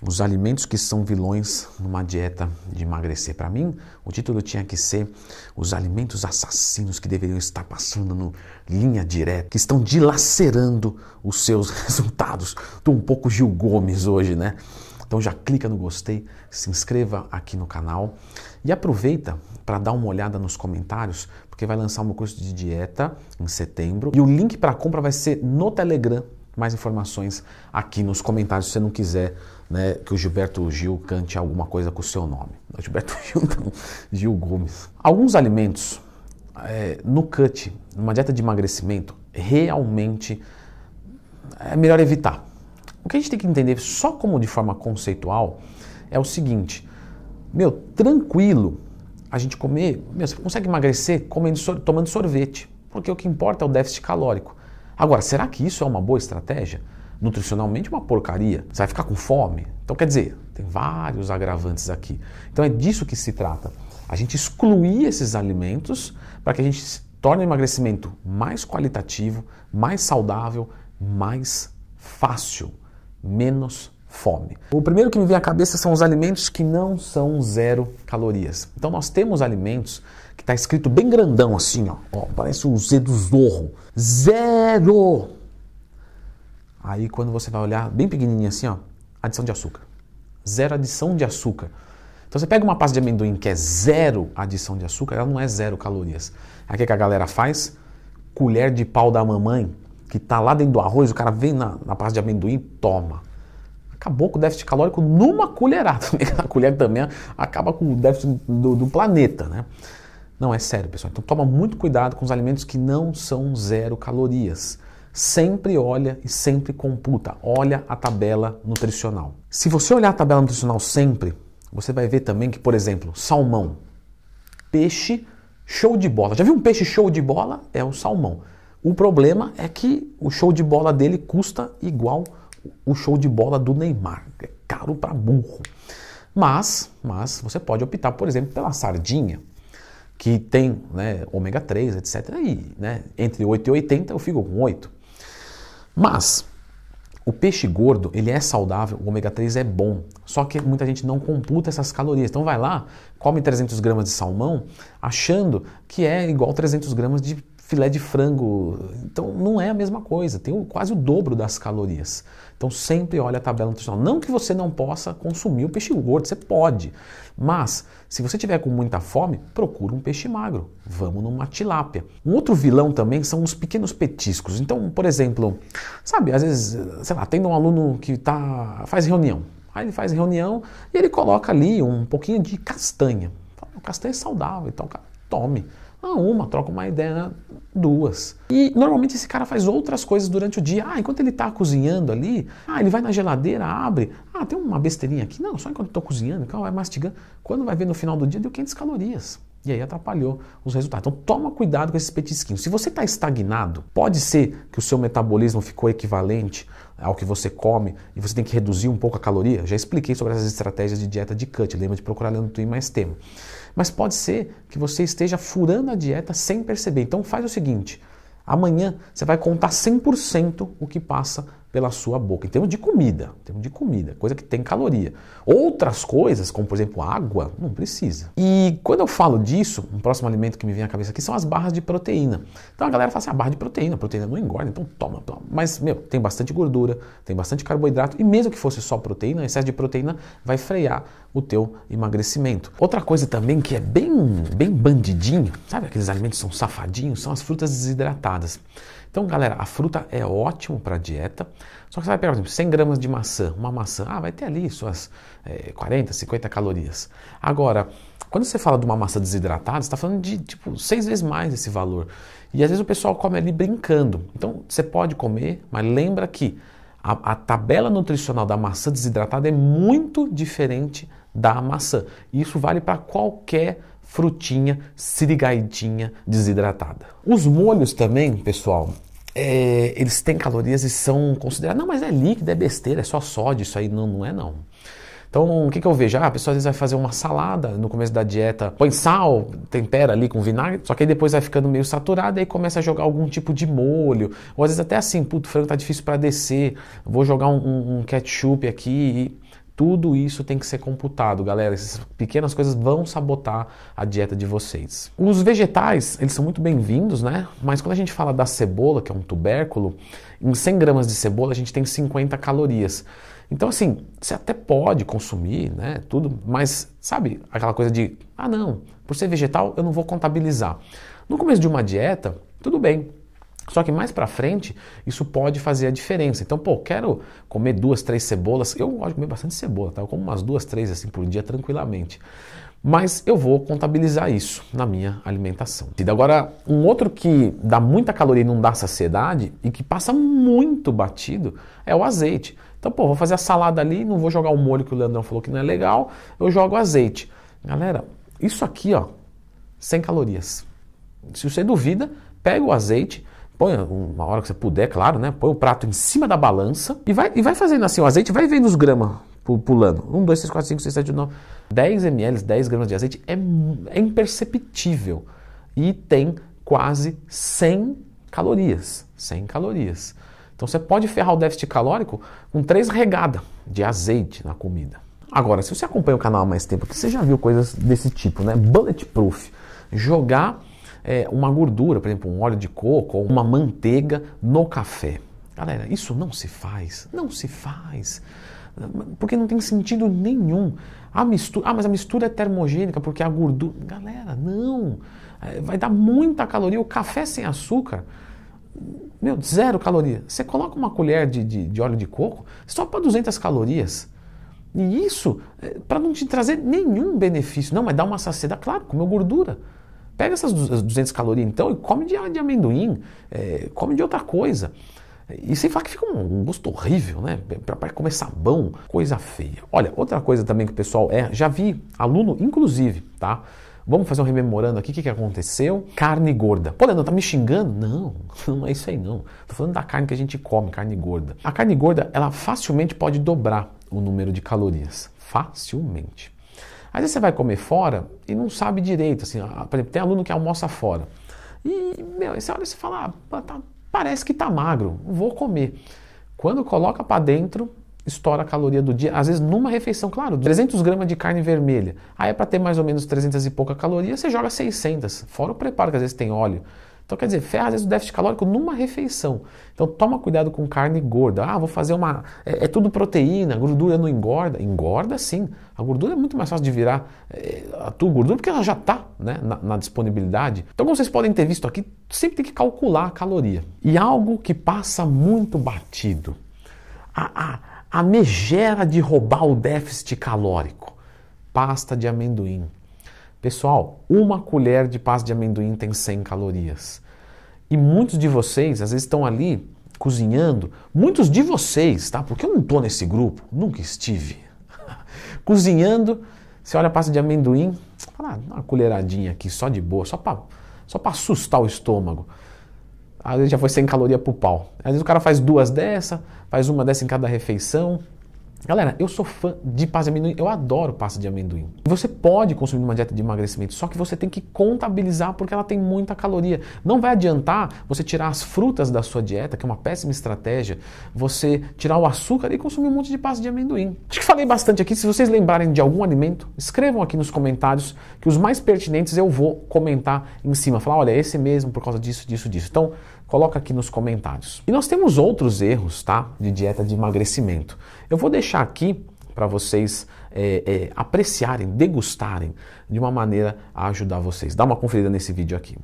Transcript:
Os alimentos que são vilões numa dieta de emagrecer. Para mim, o título tinha que ser os alimentos assassinos que deveriam estar passando no linha direta, que estão dilacerando os seus resultados. Estou um pouco Gil Gomes hoje, né? Então já clica no gostei, se inscreva aqui no canal e aproveita para dar uma olhada nos comentários, porque vai lançar um curso de dieta em setembro e o link para compra vai ser no Telegram. Mais informações aqui nos comentários se você não quiser, né, que o Gilberto Gil cante alguma coisa com o seu nome. O Gilberto Gil não, Gil Gomes. Alguns alimentos no cut, numa dieta de emagrecimento, realmente é melhor evitar. O que a gente tem que entender só como de forma conceitual é o seguinte, tranquilo a gente comer, você consegue emagrecer tomando sorvete, porque o que importa é o déficit calórico. Agora, será que isso é uma boa estratégia? Nutricionalmente uma porcaria. Você vai ficar com fome? Então, quer dizer, tem vários agravantes aqui. Então é disso que se trata. A gente excluir esses alimentos para que a gente torne o emagrecimento mais qualitativo, mais saudável, mais fácil, menos fome. O primeiro que me vem à cabeça são os alimentos que não são 0 calorias. Então nós temos alimentos que está escrito bem grandão assim, ó, parece um Z do Zorro. 0! Aí quando você vai olhar bem pequenininho assim, ó, adição de açúcar. 0 adição de açúcar. Então você pega uma pasta de amendoim que é 0 adição de açúcar, ela não é 0 calorias. Aí o que a galera faz? Colher de pau da mamãe, que tá lá dentro do arroz, o cara vem na pasta de amendoim e toma. Acabou com o déficit calórico numa colherada. A colher também acaba com o déficit do planeta, né? Não, é sério, pessoal. Então toma muito cuidado com os alimentos que não são 0 calorias. Sempre olha e sempre computa. Olha a tabela nutricional. Se você olhar a tabela nutricional sempre, você vai ver também que, por exemplo, salmão, peixe show de bola. Já viu um peixe show de bola? É o salmão. O problema é que o show de bola dele custa igual o show de bola do Neymar. É caro para burro. Mas você pode optar, por exemplo, pela sardinha, que tem, né, ômega 3, etc. E, né, entre 8 e 80 eu fico com 8. Mas o peixe gordo, ele é saudável, o ômega 3 é bom. Só que muita gente não computa essas calorias. Então vai lá, come 300 gramas de salmão, achando que é igual 300 gramas de filé de frango. Então não é a mesma coisa, tem quase o dobro das calorias. Então sempre olha a tabela nutricional. Não que você não possa consumir o peixe gordo, você pode. Mas se você tiver com muita fome, procura um peixe magro. Vamos numa tilápia. Um outro vilão também são os pequenos petiscos. Então, por exemplo, sabe, às vezes, sei lá, tem um aluno que faz reunião. Aí ele faz reunião e ele coloca ali um pouquinho de castanha. O castanha é saudável, então, cara, tome. Troca uma ideia, 2. E normalmente esse cara faz outras coisas durante o dia. Enquanto ele está cozinhando ali, ele vai na geladeira, abre. Tem uma besteirinha aqui. Não, só enquanto eu estou cozinhando, vai mastigando. Quando vai ver no final do dia, deu 500 calorias. E aí atrapalhou os resultados. Então toma cuidado com esses petisquinhos. Se você está estagnado, pode ser que o seu metabolismo ficou equivalente ao que você come e você tem que reduzir um pouco a caloria. Já expliquei sobre essas estratégias de dieta de cut. Lembra de procurar lá no Twitter mais tema. Mas pode ser que você esteja furando a dieta sem perceber. Então faz o seguinte, amanhã você vai contar 100% o que passa pela sua boca. Em termos de comida, coisa que tem caloria. Outras coisas, como por exemplo água, não precisa. E quando eu falo disso, um próximo alimento que me vem à cabeça aqui são as barras de proteína. Então a galera fala assim, a barra de proteína não engorda, então toma. Mas, tem bastante gordura, tem bastante carboidrato, e mesmo que fosse só proteína, o excesso de proteína vai frear o teu emagrecimento. Outra coisa também que é bem bandidinho, sabe aqueles alimentos que são safadinhos, são as frutas desidratadas. Então, galera, a fruta é ótimo para a dieta, só que você vai pegar, por exemplo, 100 gramas de maçã, uma maçã, vai ter ali suas 40, 50 calorias. Agora, quando você fala de uma maçã desidratada, você está falando de, 6 vezes mais esse valor. E às vezes o pessoal come ali brincando. Então, você pode comer, mas lembra que a tabela nutricional da maçã desidratada é muito diferente da maçã. E isso vale para qualquer frutinha, sirigaidinha desidratada. Os molhos também, pessoal, eles têm calorias e são considerados, não, mas é líquido, é besteira, é só sódio, isso aí não é não. Então, o que eu vejo? A pessoa às vezes vai fazer uma salada no começo da dieta, põe sal, tempera ali com vinagre, só que aí depois vai ficando meio saturado e aí começa a jogar algum tipo de molho, ou às vezes até assim, o frango tá difícil para descer, vou jogar um ketchup aqui e Tudo isso tem que ser computado, galera. Essas pequenas coisas vão sabotar a dieta de vocês. Os vegetais, eles são muito bem-vindos, né? Mas quando a gente fala da cebola, que é um tubérculo, em 100 gramas de cebola a gente tem 50 calorias. Então, assim, você até pode consumir, né, tudo, mas sabe aquela coisa de, ah, não, por ser vegetal eu não vou contabilizar. No começo de uma dieta, tudo bem. Só que mais pra frente, isso pode fazer a diferença. Então, pô, quero comer 2, 3 cebolas. Eu gosto de comer bastante cebola, tá? Eu como umas 2, 3 assim por dia tranquilamente. Mas eu vou contabilizar isso na minha alimentação. E agora, um outro que dá muita caloria e não dá saciedade e que passa muito batido é o azeite. Então, pô, vou fazer a salada ali, não vou jogar o molho que o Leandrão falou que não é legal, eu jogo azeite. Galera, isso aqui, ó, 100 calorias. Se você duvida, pega o azeite, põe uma hora que você puder, claro, né? Põe o prato em cima da balança e vai fazendo assim o azeite, vai vendo os gramas pulando. 1, 2, 3, 4, 5, 6, 7, 8, 9. 10 ml, 10 gramas de azeite é imperceptível e tem quase 100 calorias. 100 calorias. Então você pode ferrar o déficit calórico com 3 regadas de azeite na comida. Agora, se você acompanha o canal há mais tempo, você já viu coisas desse tipo, né? Bulletproof. Jogar uma gordura, por exemplo, um óleo de coco ou uma manteiga no café. Galera, isso não se faz. Não se faz. Porque não tem sentido nenhum. Mas a mistura é termogênica porque a gordura... Galera, não. Vai dar muita caloria. O café sem açúcar, meu, 0 caloria. Você coloca uma colher de óleo de coco, só para 200 calorias. E isso, para não te trazer nenhum benefício. Não, mas dá uma saciedade. Claro, comeu gordura. Pega essas 200 calorias então e come de amendoim, come de outra coisa. E sem falar que fica um gosto horrível, né? Para comer sabão, coisa feia. Olha, outra coisa também que o pessoal já vi, aluno inclusive, tá? Vamos fazer um rememorando aqui o que aconteceu. Carne gorda. Pô, Leandro, tá me xingando? Não, não é isso aí não. Tô falando da carne que a gente come, carne gorda. A carne gorda, ela facilmente pode dobrar o número de calorias. Facilmente. Às vezes você vai comer fora e não sabe direito, assim, por exemplo, tem aluno que almoça fora. E, meu, você olha e você fala, parece que tá magro, vou comer. Quando coloca para dentro, estoura a caloria do dia, às vezes numa refeição, claro, 300 gramas de carne vermelha. Aí é para ter mais ou menos 300 e pouca calorias, você joga 600, fora o preparo, que às vezes tem óleo. Então, quer dizer, ferra às vezes o déficit calórico numa refeição. Então, toma cuidado com carne gorda. Ah, vou fazer uma... É tudo proteína, a gordura não engorda. Engorda sim. A gordura é muito mais fácil de virar a tua gordura, porque ela já está, né, na disponibilidade. Então, como vocês podem ter visto aqui, sempre tem que calcular a caloria. E algo que passa muito batido. A megera de roubar o déficit calórico. Pasta de amendoim. Pessoal, uma colher de pasta de amendoim tem 100 calorias. E muitos de vocês, às vezes, estão ali cozinhando. Muitos de vocês, tá? Porque eu não estou nesse grupo, nunca estive. Cozinhando, você olha a pasta de amendoim, fala, uma colheradinha aqui, só de boa, só para assustar o estômago. Às vezes já foi 100 calorias pro pau. Às vezes o cara faz 2 dessa, faz uma dessa em cada refeição. Galera, eu sou fã de pasta de amendoim, eu adoro pasta de amendoim. Você pode consumir uma dieta de emagrecimento, só que você tem que contabilizar porque ela tem muita caloria. Não vai adiantar você tirar as frutas da sua dieta, que é uma péssima estratégia, você tirar o açúcar e consumir um monte de pasta de amendoim. Acho que falei bastante aqui, se vocês lembrarem de algum alimento, escrevam aqui nos comentários que os mais pertinentes eu vou comentar em cima. Falar, olha, esse mesmo por causa disso, disso, disso. Então, coloca aqui nos comentários. E nós temos outros erros, tá? De dieta de emagrecimento. Eu vou deixar aqui para vocês apreciarem, degustarem de uma maneira a ajudar vocês. Dá uma conferida nesse vídeo aqui.